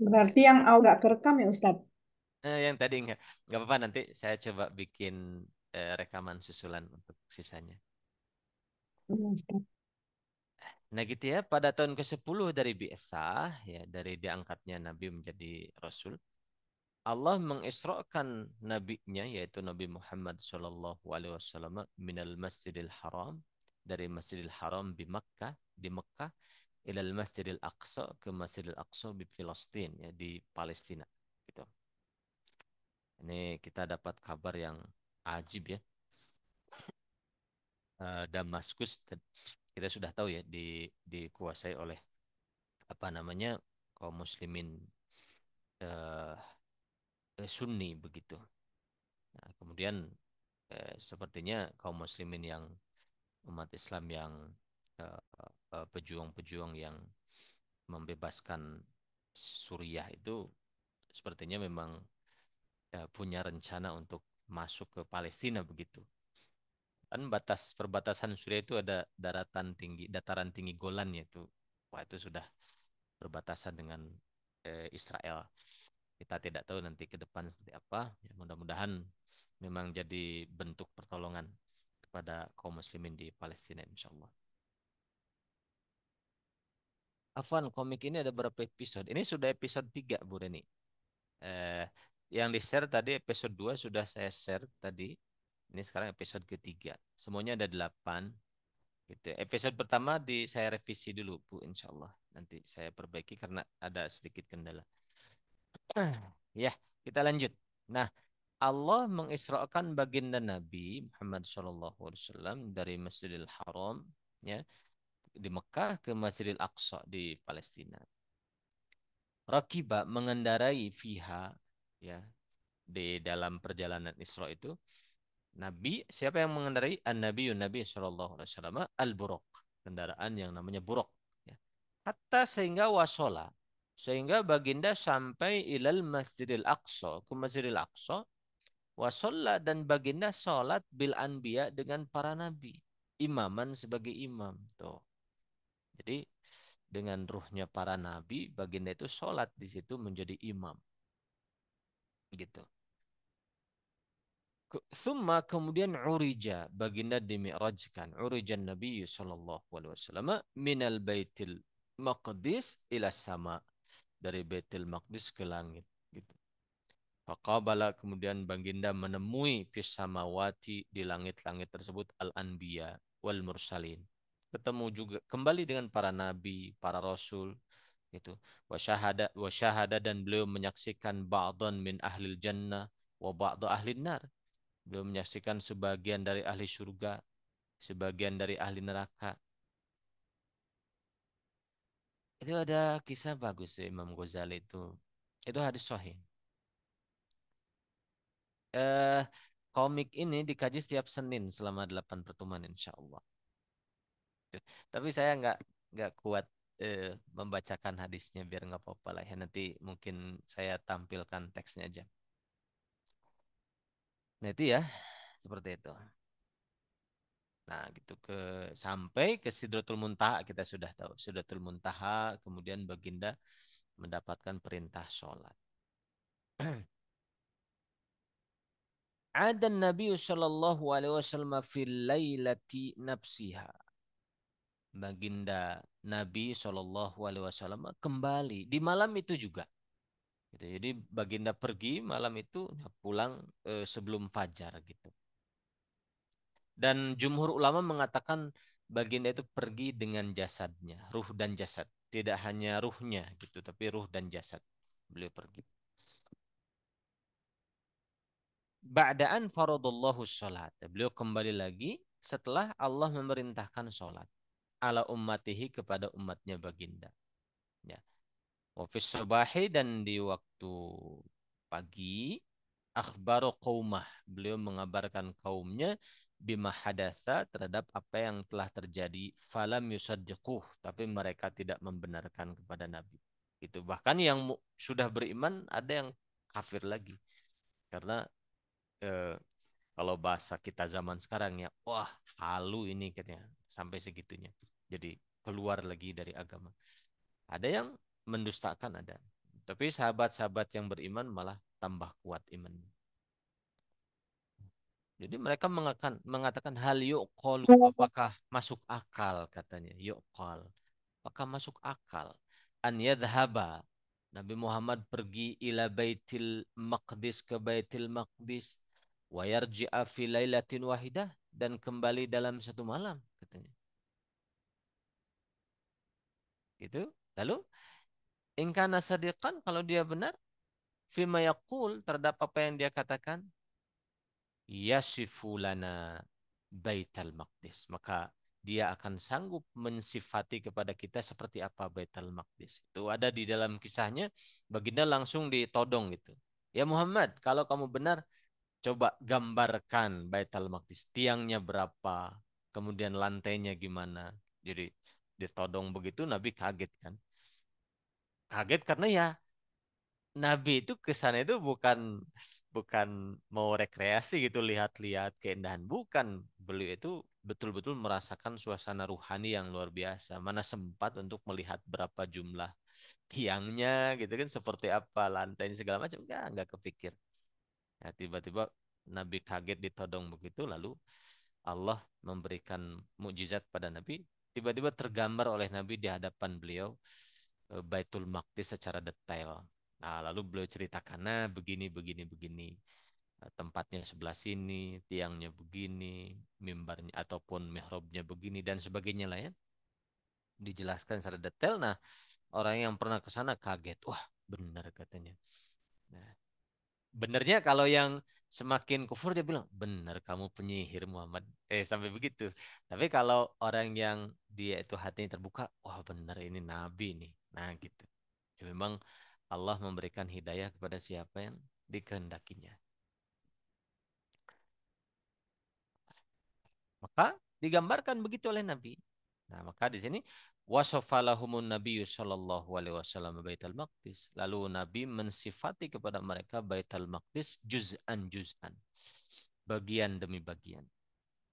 Berarti yang nggak kerekam ya Ustadz? Yang tadi nggak apa-apa, nanti saya coba bikin rekaman susulan untuk sisanya. Iya, Ustadz. Nah gitu ya, pada tahun ke-10 dari Bi'tsah, ya dari diangkatnya Nabi menjadi Rasul, Allah mengisrakan nabinya yaitu Nabi Muhammad Shallallahu Alaihi Wasallam minal Masjidil Haram, dari Masjidil Haram di Mekkah ilal Masjidil Aqsa, ke Masjidil Aqsa di Filistin, ya di Palestina gitu. Ini kita dapat kabar yang ajib ya. Damaskus kita sudah tahu ya dikuasai oleh apa namanya kaum muslimin eh, Sunni begitu. Nah, kemudian sepertinya kaum muslimin yang umat Islam yang pejuang-pejuang yang membebaskan Suriah itu sepertinya memang punya rencana untuk masuk ke Palestina begitu. Kan perbatasan Suriah itu ada dataran tinggi Golan, yaitu wah itu sudah berbatasan dengan Israel. Kita tidak tahu nanti ke depan seperti apa. Ya, mudah-mudahan memang jadi bentuk pertolongan kepada kaum muslimin di Palestina insya Allah. Afwan, komik ini ada berapa episode? Ini sudah episode 3 Bu Reni. Eh, yang di-share tadi episode 2 sudah saya share tadi. Ini sekarang episode ketiga. Semuanya ada 8. Gitu. Episode pertama saya revisi dulu Bu, insya Allah. Nanti saya perbaiki karena ada sedikit kendala. Ya, kita lanjut. Nah, Allah mengisrakan baginda Nabi Muhammad SAW dari Masjidil Haram, ya, di Mekah ke Masjidil Aqsa di Palestina. Rakiba mengendarai fiha, ya, di dalam perjalanan Isra itu. Nabi, siapa yang mengendarai? An-Nabi Nabi SAW al-Buraq, kendaraan yang namanya buruk. Ya. Hatta sehingga wasola, sehingga baginda sampai ilal Masjidil Aqsa, ke Masjidil Aqsa, wasolla, dan baginda sholat bil anbiya dengan para nabi, imaman sebagai imam. Tuh. Jadi dengan ruhnya para nabi, baginda itu sholat di situ menjadi imam. Gitu. Thumma kemudian urija, baginda dimi'rajkan. Urijan Nabi sallallahu alaihi wasallam minal baitil maqdis ila sama, dari baitil maqdis ke langit gitu. Faqabala, kemudian baginda menemui fis samawati, di langit-langit tersebut, al-anbiya wal mursalin. Ketemu juga kembali dengan para nabi, para rasul gitu. Wa syahada dan beliau menyaksikan ba'dhan min ahlil jannah wa ba'dha ahlin nar. Beliau menyaksikan sebagian dari ahli surga, sebagian dari ahli neraka. Itu ada kisah bagus ya Imam Ghazali itu. Itu hadis sahih. Eh, komik ini dikaji setiap Senin selama 8 pertemuan insya Allah. Tapi saya nggak kuat membacakan hadisnya, biar nggak apa-apa lah ya. Nanti mungkin saya tampilkan teksnya aja. Nah itu ya, seperti itu. Nah, gitu sampai ke Sidratul Muntaha, kita sudah tahu. Sidratul Muntaha, kemudian baginda mendapatkan perintah sholat. Ada Nabi Shallallahu Alaihi Wasallam fil lailati nafsiha. Baginda Nabi Shallallahu Alaihi Wasallam kembali di malam itu juga. Gitu. Jadi baginda pergi malam itu, pulang sebelum fajar gitu. Dan jumhur ulama mengatakan baginda itu pergi dengan jasadnya, ruh dan jasad. Tidak hanya ruhnya gitu, tapi ruh dan jasad. Beliau pergi. Ba'daan faradallahu sholat. Beliau kembali lagi setelah Allah memerintahkan sholat. Ala ummatihi, kepada umatnya baginda. Ya. Wafis subahi, dan di waktu pagi, akhbaru qaumah, beliau mengabarkan kaumnya bima hadatha, terhadap apa yang telah terjadi, falam yusaddiquh, tapi mereka tidak membenarkan kepada Nabi. Itu bahkan yang sudah beriman ada yang kafir lagi, karena eh, kalau bahasa kita zaman sekarang ya, wah halu ini katanya, sampai segitunya. Jadi keluar lagi dari agama. Ada yang mendustakan ada. Tapi sahabat-sahabat yang beriman malah tambah kuat iman. Jadi mereka mengatakan hal yuqalu, apakah masuk akal katanya, yuqal. Apakah masuk akal an yadhhaba Nabi Muhammad pergi ila Baitil Maqdis, ke Baitil Maqdis, wa yarji'a fi lailatin wahidah, dan kembali dalam satu malam katanya. Gitu. Lalu in kana sadiqan, kalau dia benar, fima yaqul, terhadap apa yang dia katakan, yasifu lana Baital Maqdis, maka dia akan sanggup mensifati kepada kita seperti apa Baitul Maqdis. Itu ada di dalam kisahnya, baginda langsung ditodong gitu. Ya Muhammad, kalau kamu benar, coba gambarkan Baitul Maqdis. Tiangnya berapa, kemudian lantainya gimana. Jadi ditodong begitu, Nabi kaget kan. Kaget karena ya Nabi itu kesannya itu bukan bukan mau rekreasi gitu, lihat-lihat keindahan, bukan. Beliau itu betul-betul merasakan suasana ruhani yang luar biasa. Mana sempat untuk melihat berapa jumlah tiangnya gitu kan, seperti apa lantainya segala macam, enggak kepikir. Ya, tiba-tiba Nabi kaget ditodong begitu, lalu Allah memberikan mukjizat pada Nabi. Tiba-tiba tergambar oleh Nabi di hadapan beliau Baitul Maqdis secara detail. Nah, lalu beliau ceritakan, nah begini, begini, begini. Tempatnya sebelah sini, tiangnya begini, mimbarnya ataupun mihrabnya begini, dan sebagainya lah ya. Dijelaskan secara detail. Nah, orang yang pernah ke sana kaget. Wah, benar katanya. Nah, benernya kalau yang semakin kufur dia bilang, benar kamu penyihir Muhammad. Sampai begitu. Tapi kalau orang yang dia itu hatinya terbuka, wah benar ini nabi nih. Nah, gitu. Ya, memang Allah memberikan hidayah kepada siapa yang dikehendakinya. Maka digambarkan begitu oleh Nabi. Nah, maka di sini wasofalahumun Nabi sallallahu alaihi wasallam Baitul Maqdis. Lalu Nabi mensifati kepada mereka Baitul Maqdis juz'an juz'an. Bagian demi bagian.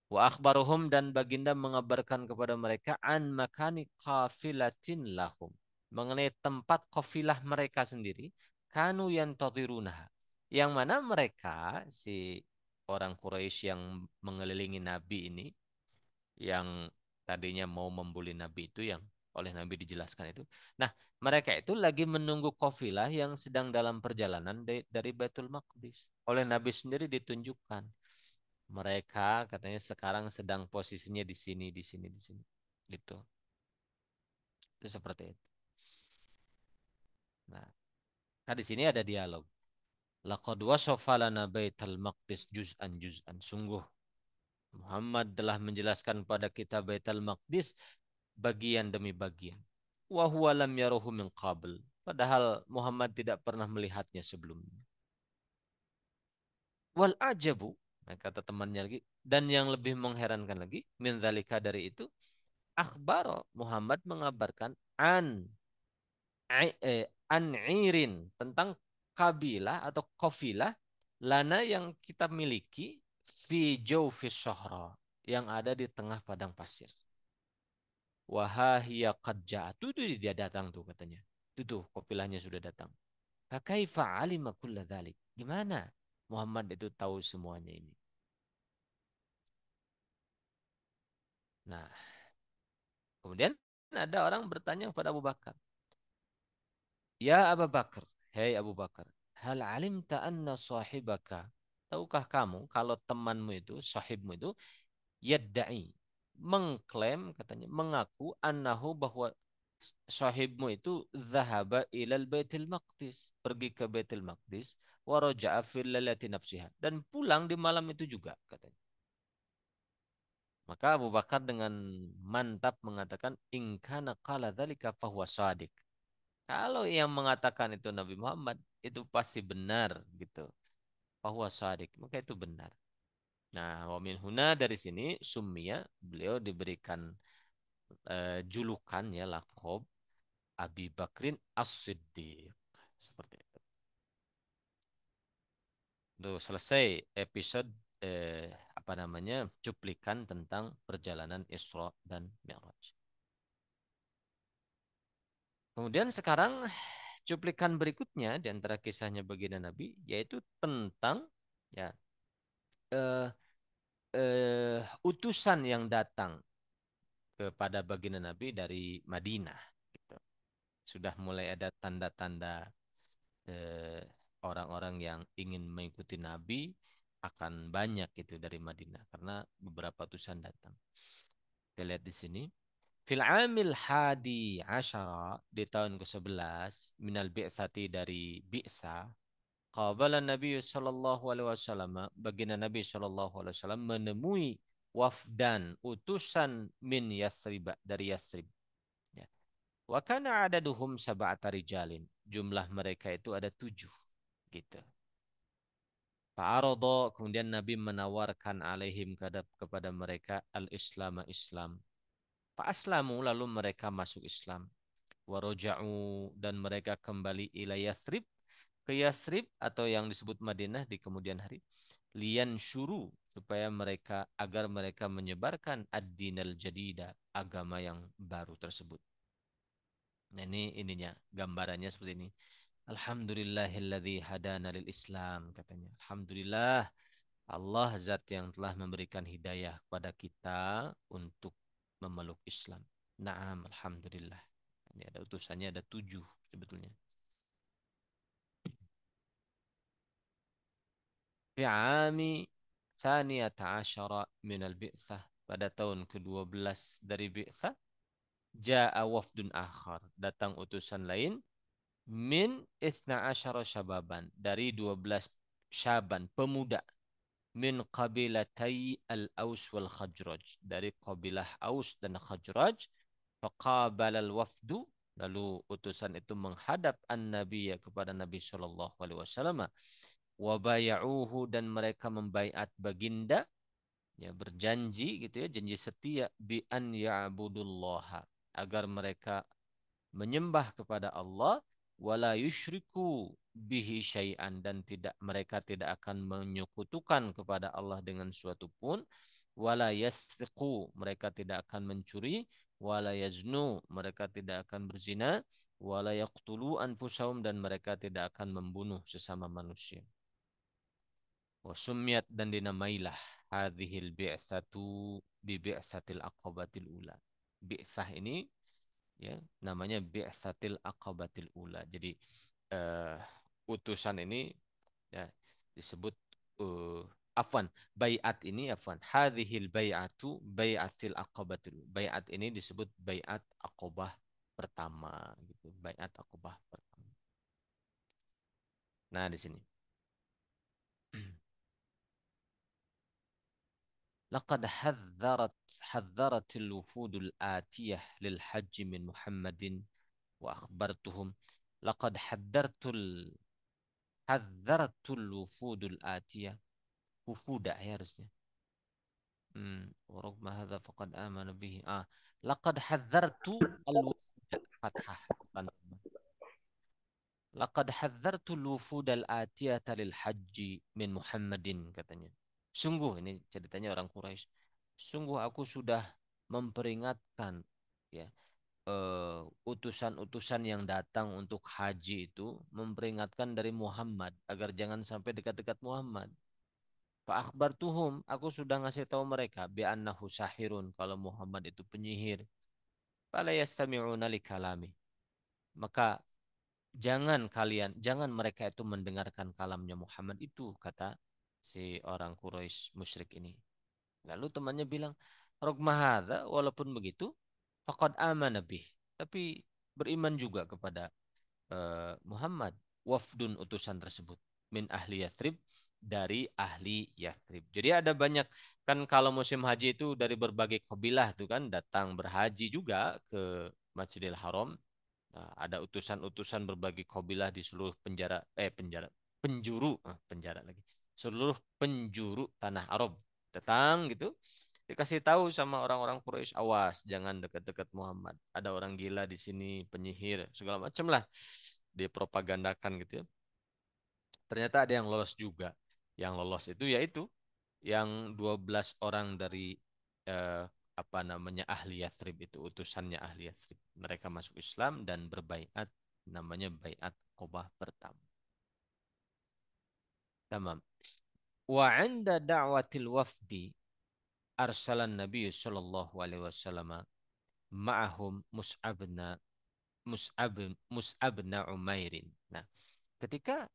Wa akhbaruhum, dan baginda mengabarkan kepada mereka an makani qafilatin lahum, mengenai tempat kafilah mereka sendiri, kanu yantadhirunaha, yang mana mereka si orang Quraisy yang mengelilingi Nabi ini, yang tadinya mau membuli Nabi itu, yang oleh Nabi dijelaskan itu. Nah, mereka itu lagi menunggu kafilah yang sedang dalam perjalanan dari Baitul Maqdis. Oleh Nabi sendiri ditunjukkan. Mereka katanya sekarang sedang posisinya di sini, di sini, di sini. Gitu. Itu seperti itu. Nah, nah di sini ada dialog. Laqad wasafa lana Baitul Maqdis juz'an juz'an. Sungguh Muhammad telah menjelaskan pada kita Baitul Maqdis bagian demi bagian. Wa huwa lam yaruhu min qabl. Padahal Muhammad tidak pernah melihatnya sebelumnya. Wal ajabu, nah, kata temannya lagi, dan yang lebih mengherankan lagi, min dzalika, dari itu, akhbar Muhammad mengabarkan an-irin, tentang kabilah atau kafilah lana yang kita miliki fi jawfis sahra, yang ada di tengah padang pasir. Wahahiyya qad ja'at. Itu dia datang tuh katanya. Itu tuh kafilahnya sudah datang. Fakaifa alima kulla dzalik? Gimana Muhammad itu tahu semuanya ini? Nah, kemudian ada orang bertanya kepada Abu Bakar. Ya Abu Bakar, hei Abu Bakar, hal alimta anna sahibaka, tahukah kamu kalau temanmu itu, sahibmu itu, yadda'i, mengklaim, katanya, mengaku, annahu, bahwa sahibmu itu zahaba ilal Baitul Maqdis, pergi ke Baitul Maqdis, wa raja'a fil lalati nafsiha, dan pulang di malam itu juga katanya. Maka Abu Bakar dengan mantap mengatakan, in kana qala dzalika fahuwa shadiq. Kalau yang mengatakan itu Nabi Muhammad, itu pasti benar gitu. Bahwa sadiq, maka itu benar. Nah, wa min huna, dari sini summiya, beliau diberikan julukan ya, lakob Abi Bakrin As-Siddiq. Seperti itu. Tuh, selesai episode apa namanya, cuplikan tentang perjalanan Isra dan Mi'raj. Kemudian sekarang cuplikan berikutnya di antara kisahnya baginda Nabi yaitu tentang ya eh, utusan yang datang kepada baginda Nabi dari Madinah. Gitu. Sudah mulai ada tanda-tanda eh, orang-orang yang ingin mengikuti Nabi akan banyak itu dari Madinah karena beberapa utusan datang. Kita lihat di sini. Fil amil hadi asyara di tahun ke-11 minal bi'tsati dari bi'sa qabala Nabi sallallahu alaihi wasallam baginda Nabi sallallahu alaihi wasallam menemui wafdan utusan min Yathrib dari Yathrib ya. Wa kana adaduhum sab'ata rijalin. Jumlah mereka itu ada 7 gitu. Fa'arada kemudian Nabi menawarkan alaihim kepada mereka al-Islam Islam. Fa'aslamu lalu mereka masuk Islam. Waroja'u dan mereka kembali ila Yathrib ke Yathrib atau yang disebut Madinah di kemudian hari. Lian syuru supaya mereka agar mereka menyebarkan ad-dinal jadida agama yang baru tersebut. Nah ini ininya gambarannya seperti ini. Alhamdulillahilladzi hadana lil Islam katanya. Alhamdulillah Allah zat yang telah memberikan hidayah kepada kita untuk memeluk Islam. Naam, alhamdulillah. Ini ada utusannya ada 7 sebetulnya. Fi ami tsaniyata asyara minal bi'tsah pada tahun ke-12 dari bi'tsah ja'a wafdun akhar datang utusan lain min itsna asyara syababan dari 12 syaban pemuda min qabilatai al-Aus wal Khajraj dari kabilah Aus dan Khajraj faqabala al-wafdu lalu utusan itu menghadap an-nabiy kepada Nabi sallallahu alaihi wasallam wa bay'uhu dan mereka membaiat baginda ya berjanji gitu ya janji setia bi an ya'budullaha agar mereka menyembah kepada Allah wala yusyriku bihi syai'an dan tidak mereka tidak akan menyekutukan kepada Allah dengan suatu pun wala yasriqu mereka tidak akan mencuri wala yaznu mereka tidak akan berzina wala yaqtulu anfusahum dan mereka tidak akan membunuh sesama manusia wa summiyat dan dinamailah hadhil bi'tsatu bi bi'tsatil aqabatil ula bi'tsah ini ya namanya bi'tsatil aqabatil ula. Jadi eh, utusan ini ya disebut uh, afwan baiat ini afwan hadhil bai'atu bai'atil aqabatil baiat ini disebut baiat aqabah pertama gitu baiat aqabah pertama. Nah di sini لقد حذرت الوفود الآتية للحج من محمد وأخبرتهم لقد حذرت الوفود الآتية وفود يا harusnya ورغم هذا فقد آمن به لقد حذرت الوفود فتحة لقد حذرت الوفود الآتية للحج من Muhammadin katanya. Sungguh ini ceritanya orang Quraisy. Sungguh aku sudah memperingatkan ya utusan-utusan yang datang untuk haji itu memperingatkan dari Muhammad agar jangan sampai dekat-dekat Muhammad. Fa akhbartuhum, aku sudah ngasih tahu mereka bi annahu sahirun kalau Muhammad itu penyihir. Fala yastami'una li kalami. Maka jangan mereka itu mendengarkan kalamnya Muhammad itu kata si orang Quraisy musyrik ini. Lalu temannya bilang, "Rogma hadza, walaupun begitu, faqad amana bih." Tapi beriman juga kepada Muhammad, wafdun utusan tersebut min ahli Yathrib dari ahli Yathrib. Jadi ada banyak kan kalau musim haji itu dari berbagai kabilah tuh kan datang berhaji juga ke Masjidil Haram. Nah, ada utusan-utusan berbagai kabilah di seluruh penjara lagi seluruh penjuru tanah Arab datang gitu dikasih tahu sama orang-orang Quraisy awas jangan dekat-dekat Muhammad ada orang gila di sini penyihir segala macam lah dipropagandakan gitu ya ternyata ada yang lolos juga yang lolos itu yaitu yang 12 orang dari eh, apa namanya ahli Yathrib itu utusannya ahli Yathrib mereka masuk Islam dan berbaiat namanya baiat Aqabah pertama. Tamam. Wa 'inda da'watil wafdi arsalan Nabi sallallahu alaihi wasallam ma'ahum Mus'abna Umairin. Nah, ketika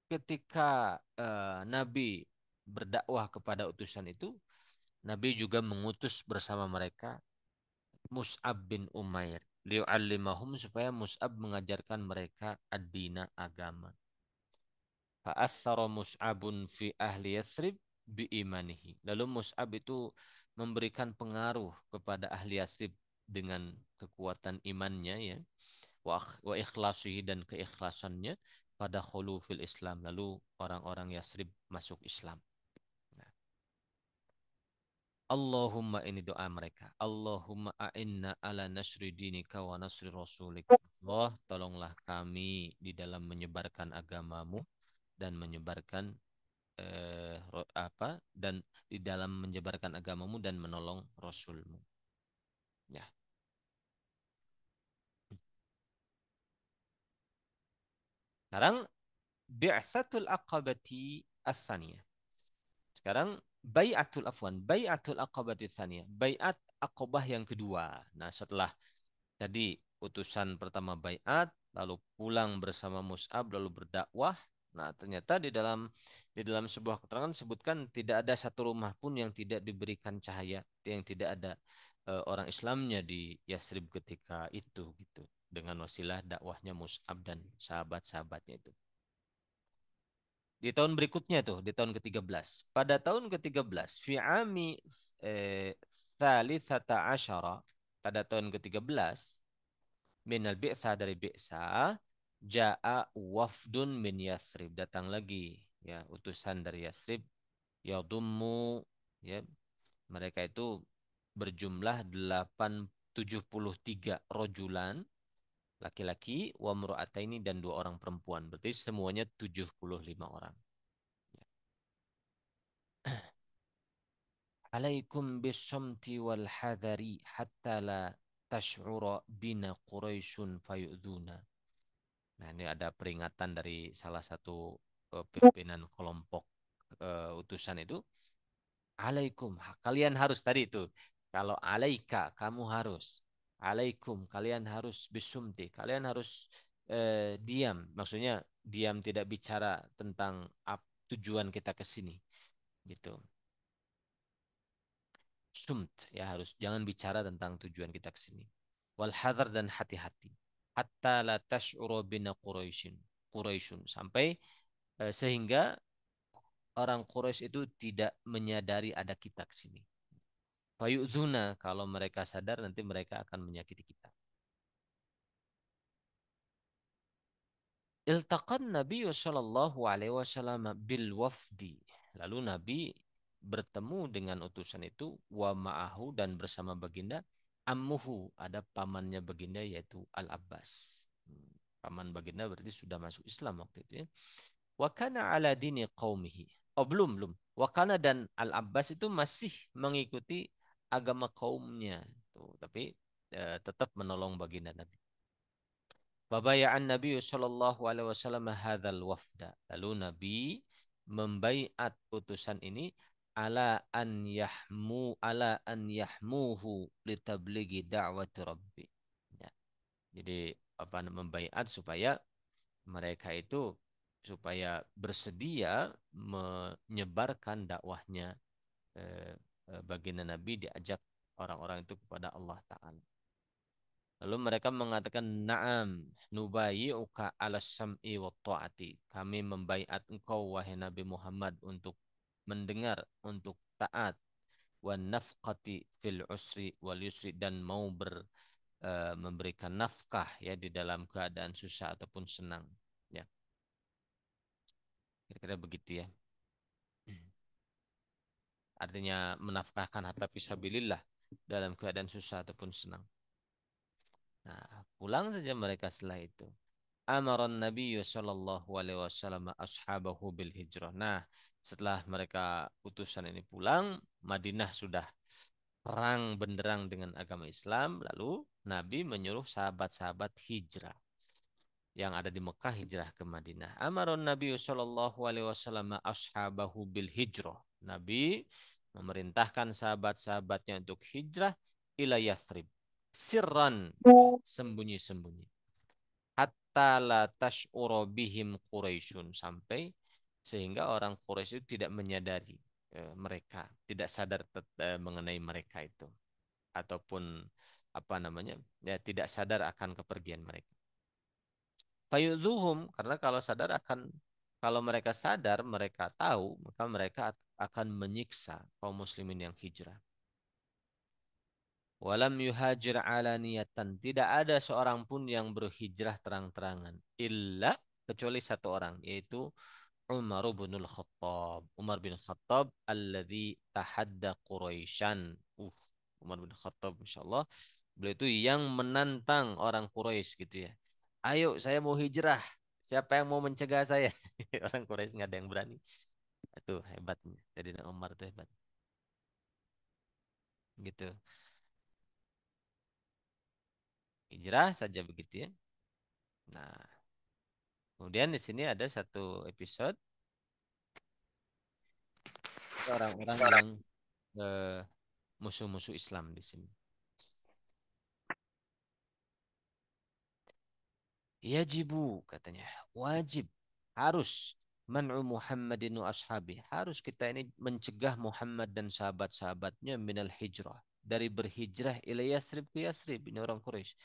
ketika Nabi berdakwah kepada utusan itu, Nabi juga mengutus bersama mereka Mus'ab bin Umair liu'allimahum supaya Mus'ab mengajarkan mereka ad-dina agama. Fa'athara Mus'abun fi ahli Yathrib biimanihi. Lalu Mus'ab itu memberikan pengaruh kepada ahli Yathrib dengan kekuatan imannya ya. Wa ikhlasihi dan keikhlasannya pada khulu fil Islam. Lalu orang-orang Yathrib masuk Islam. Nah, Allahumma ini doa mereka. Allahumma a'inna ala nasri dinika wa nasri rasulik. Allah, tolonglah kami di dalam menyebarkan agamamu dan menyebarkan dan di dalam menyebarkan agamamu dan menolong rasulmu. Ya. Sekarang bi'atsatul aqabati ats-tsaniyah. Sekarang bai'atul aqabati ats-tsaniyah. Bai'at Aqabah yang kedua. Nah, setelah tadi utusan pertama bai'at, lalu pulang bersama Mus'ab, lalu berdakwah. Nah, ternyata di dalam sebuah keterangan sebutkan tidak ada satu rumah pun yang tidak diberikan cahaya, yang tidak ada orang Islamnya di Yasrib ketika itu gitu. Dengan wasilah dakwahnya Mus'ab dan sahabat-sahabatnya itu. Di tahun berikutnya tuh, di tahun ke-13. Pada tahun ke-13, fi'ami thalithata asyara, pada tahun ke-13, minal bi'sa dari bi'sa, ja'a wafdun min Yasrib. Datang lagi, ya, utusan dari Yasrib. Yadummu, ya, mereka itu berjumlah 73 rojulan, laki-laki, wa mru'ataini dan 2 orang perempuan. Berarti semuanya 75 orang. Alaikum bisomti wal hadari hatta la tash'ura bina Quraisyun fayu'duna. Nah, ini ada peringatan dari salah satu pimpinan kelompok utusan itu. Alaikum, kalian harus tadi itu. Kalau alaika, kamu harus. Alaikum, kalian harus bisumti. Kalian harus diam. Maksudnya diam tidak bicara tentang tujuan kita ke sini. Gitu. Sumt ya harus jangan bicara tentang tujuan kita ke sini. Wal hadar dan hati-hati. Hatta la tash'uru bina Quraisyun sampai sehingga orang Quraisy itu tidak menyadari ada kita ke sini. Fayu'dzuna kalau mereka sadar nanti mereka akan menyakiti kita. Iltaqan Nabi sallallahu alaihi wasallam bil wafdi. Lalu Nabi bertemu dengan utusan itu wa ma'ahu dan bersama baginda ammuhu ada pamannya baginda yaitu Al-Abbas. Paman baginda berarti sudah masuk Islam waktu itu ya. Wa kana ala dini qaumihi. Oh belum. Wa kana dan Al-Abbas itu masih mengikuti agama kaumnya. Tuh, tapi tetap menolong baginda Nabi. Babaya'an Nabi sallallahu alaihi wasallam hadzal wafda. Lalu Nabi membaiat utusan ini ala an yahmuhu litablighi da'wati rabbi. Ya. Jadi apa membaiat supaya mereka itu supaya bersedia menyebarkan dakwahnya baginda Nabi diajak orang-orang itu kepada Allah Ta'ala. Lalu mereka mengatakan, Naam, nubayi'uka ala sam'i wa ta'ati. Kami membaiat engkau, wahai Nabi Muhammad, untuk mendengar, untuk taat. Wa nafqati fil usri wal yusri. Dan mau memberikan nafkah ya di dalam keadaan susah ataupun senang. Ya, kira-kira begitu ya. Artinya menafkahkan harta fisabilillah dalam keadaan susah ataupun senang. Nah, pulang saja mereka setelah itu. Amaran Nabi sallallahu alaihi wasallam ashabahu bil hijrah. Nah, setelah mereka utusan ini pulang, Madinah sudah terang benderang dengan agama Islam, lalu Nabi menyuruh sahabat-sahabat hijrah. yang ada di Mekah hijrah ke Madinah. Amarun Nabi sallallahu alaihi wasallam ashabahu bil hijrah. Nabi memerintahkan sahabat-sahabatnya untuk hijrah ila Yathrib. Sirran, sembunyi-sembunyi. Hatta la tash'ura bihim Quraisyun, sampai sehingga orang Quraisy itu tidak menyadari mereka, tidak sadar mengenai mereka itu, ataupun apa namanya, ya tidak sadar akan kepergian mereka. Fayudhuhum, karena kalau sadar akan, kalau mereka sadar, mereka tahu, maka mereka akan menyiksa kaum muslimin yang hijrah. Walam yuhajir ala niyatan, tidak ada seorang pun yang berhijrah terang-terangan, illa, kecuali satu orang, yaitu Umar bin Khattab. Umar bin Khattab alladzi tahadda Quraisyan. Umar bin Khattab, insyaallah beliau itu yang menantang orang Quraisy gitu ya. Ayo, saya mau hijrah. Siapa yang mau mencegah saya? Orang Quraisy nggak ada yang berani. Itu hebatnya. Jadi Umar itu hebat. Gitu. Hijrah saja begitu ya. Nah, kemudian di sini ada satu episode orang-orang yang eh, musuh-musuh Islam di sini. Yajibu, katanya, wajib, harus, man'u Muhammadin wa ashabi, harus kita ini mencegah Muhammad dan sahabat-sahabatnya minal hijrah, dari berhijrah ila Yathrib, ke Yathrib, ini orang Quraisy.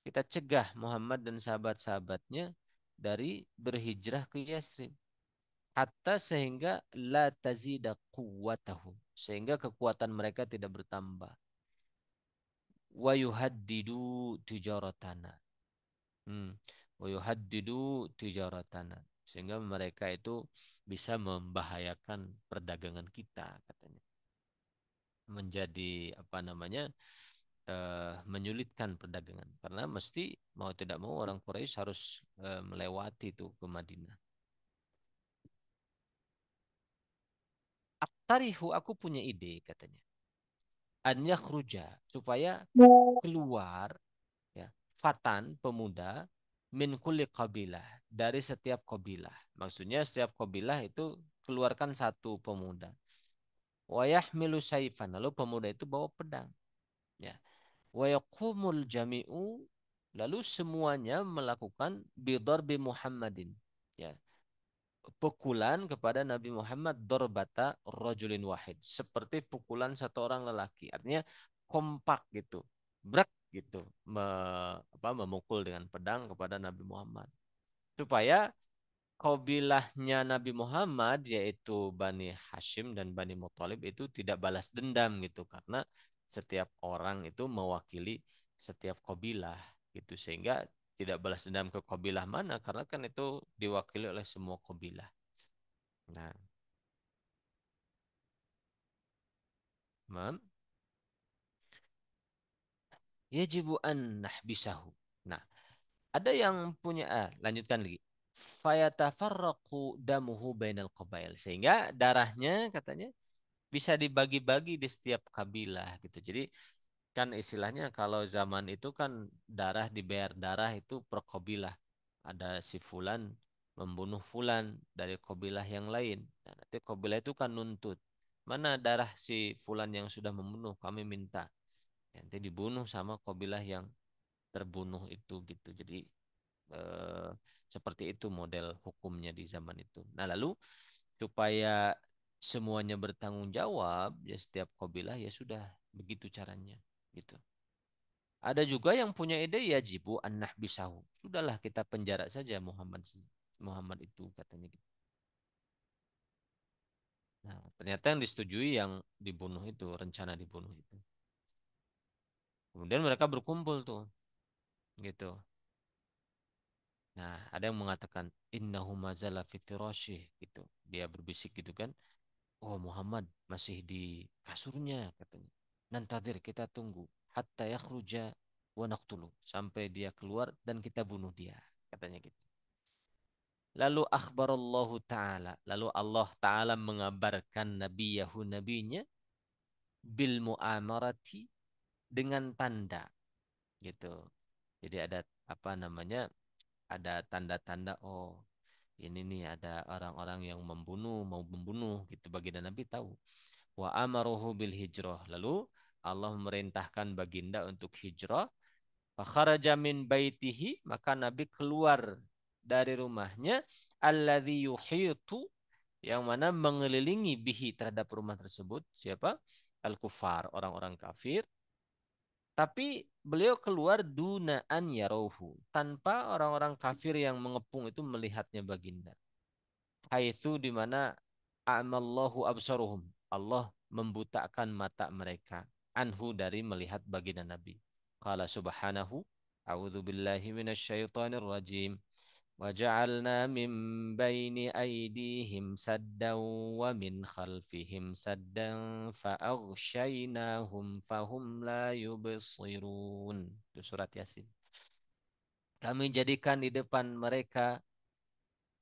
Kita cegah Muhammad dan sahabat-sahabatnya dari berhijrah ke Yathrib, hatta sehingga la tazida quwwatahum, sehingga kekuatan mereka tidak bertambah, wa yuhaddidu tijaratana. Hmm. Wa yuhaddidu tijaratana, sehingga mereka itu bisa membahayakan perdagangan kita, katanya, menjadi apa namanya, menyulitkan perdagangan, karena mesti mau tidak mau orang Quraisy harus melewati itu ke Madinah. Aktarihu, aku punya ide, katanya, an yakhruja, supaya keluar, ya, fatan, pemuda, min kulli qabilah, dari setiap qabilah. Maksudnya setiap qabilah itu keluarkan satu pemuda. Wa yahmilu saifan, lalu pemuda itu bawa pedang, ya. Wa yaqumul jami'u, lalu semuanya melakukan bidarbi Muhammadin, ya, pukulan kepada Nabi Muhammad, dorbata rajulin wahid, seperti pukulan satu orang lelaki. Artinya kompak gitu, brak gitu, memukul dengan pedang kepada Nabi Muhammad, supaya kabilahnya Nabi Muhammad, yaitu Bani Hashim dan Bani Muthalib, itu tidak balas dendam gitu, karena setiap orang itu mewakili setiap kabilah gitu, sehingga tidak balas dendam ke kabilah mana, karena kan itu diwakili oleh semua kabilah. Nah, mam, yajibu an nahbisahu. Nah, ada yang punya, lanjutkan lagi. Fayatafarraqu damuhu bainal qabail, sehingga darahnya, katanya, bisa dibagi-bagi di setiap kabilah gitu. Jadi kan istilahnya kalau zaman itu kan darah dibayar darah itu per kabilah. Ada si fulan membunuh fulan dari kabilah yang lain. Nah, nanti kabilah itu kan nuntut. Mana darah si fulan yang sudah membunuh, kami minta. Nanti dibunuh sama kabilah yang terbunuh itu gitu. Jadi eh, seperti itu model hukumnya di zaman itu. Nah, lalu supaya semuanya bertanggung jawab, ya setiap kabilah ya sudah begitu caranya gitu. Ada juga yang punya ide, ya jibu an bisahu. Sudahlah kita penjara saja Muhammad itu, katanya gitu. Nah, ternyata yang disetujui yang dibunuh itu, rencana dibunuh itu. Kemudian mereka berkumpul tuh gitu. Nah, ada yang mengatakan innahu mazala fi firasyih gitu. Dia berbisik gitu kan. Oh, Muhammad masih di kasurnya, katanya. Nantadir, kita tunggu hatta yakhruja wa naqtulu, sampai dia keluar dan kita bunuh dia, katanya gitu. Lalu akhbarallahu taala, lalu Allah taala mengabarkan nabiyahu, nabinya, bil muamarati, dengan tanda gitu. Jadi ada apa namanya? ada tanda-tanda, oh ini nih ada orang-orang yang mau membunuh gitu. Baginda Nabi tahu. Wa amaruhu bil hijrah. Lalu Allah memerintahkan baginda untuk hijrah. Fakharaja min baitihi, maka Nabi keluar dari rumahnya, alladzi yuhitu, yang mana mengelilingi bihi terhadap rumah tersebut siapa? Al-kufar, orang-orang kafir. Tapi beliau keluar dunaan yarohu, tanpa orang-orang kafir yang mengepung itu melihatnya baginda. Haitsu di mana a'mallahu absaruhum. Allah membutakan mata mereka anhu dari melihat baginda Nabi. Qala subhanahu, a'udzu billahi minasyaitonir rajim. وجعلنا من بين أيديهم سدا ومن خلفهم سدا فأغشيناهم فهم لا يبصرون. Itu surat Yasin. Kami jadikan di depan mereka,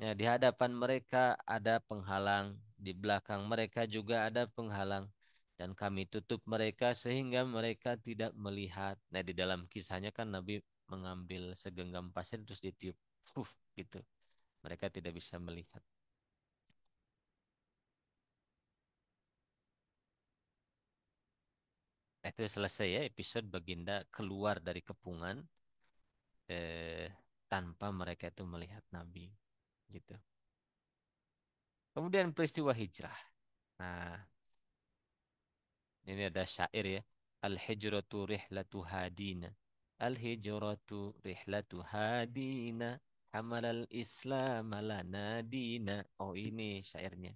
ya, di hadapan mereka ada penghalang, di belakang mereka juga ada penghalang, dan kami tutup mereka sehingga mereka tidak melihat. Nah, di dalam kisahnya kan Nabi mengambil segenggam pasir terus ditiup, gitu. Mereka tidak bisa melihat. Itu selesai ya episode baginda keluar dari kepungan eh, tanpa mereka itu melihat Nabi, gitu. Kemudian peristiwa hijrah. Nah, ini ada syair ya. Al-hijratu rihlatu hadina. Al-hijratu rihlatu hadina. Hamalal Islam lana dina. Oh, ini syairnya.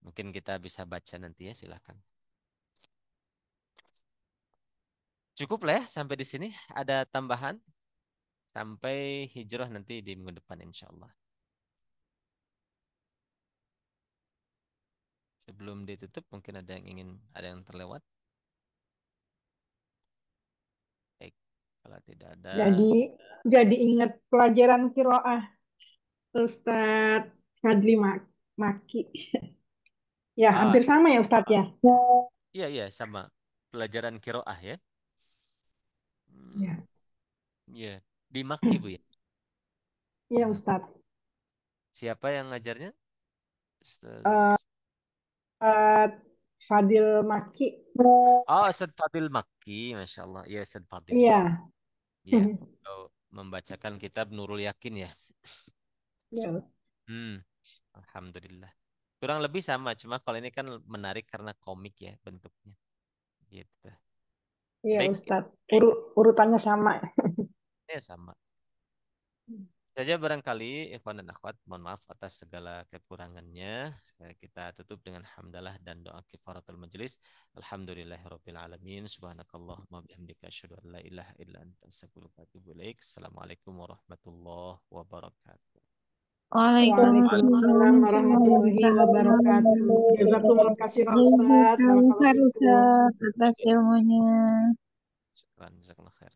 Mungkin kita bisa baca nanti ya, silakan. Cukup lah ya sampai di sini. Ada tambahan sampai hijrah nanti di minggu depan insya Allah. Sebelum ditutup mungkin ada yang terlewat. Baik, kalau tidak ada. Jadi jadi ingat pelajaran kiroah Ustadz Fadli Maki. Ya, Ah, hampir sama ya Ustadz ya. iya iya sama pelajaran kiroah ya. Hmm, Ya, iya di Maki Bu ya. iya Ustadz. Siapa yang ngajarnya? Eh, Ustadz Fadil Maki. Oh, Ustaz Fadil Maki, Masya Allah. Iya, Ustaz Fadil. Iya. Iya, beliau membacakan kitab Nurul Yakin ya. Ya, Hmm, Alhamdulillah. Kurang lebih sama, cuma kalau ini kan menarik karena komik ya bentuknya. Gitu. iya Baik, Ustadz. Urutannya sama. ya sama. Saja barangkali ikhwan dan akhwat, mohon maaf atas segala kekurangannya. Kita tutup dengan hamdalah dan doa kifaratul majelis. Alhamdulillahirabbil alamin. Subhanakallahumma bihamdika asyhadu an la ilaha illa anta astaghfiruka wa atubu ilaik. Assalamualaikum warahmatullahi wabarakatuh. Waalaikumsalam Waalaikumsalam warahmatullahi wabarakatuh. warahmatullahi Jazakumullah kasih Ustadz. wabarakatuh. Barakallahu Jazakallah fikum. Ustaz atas ilmunya. Syukran, jazakallah khair.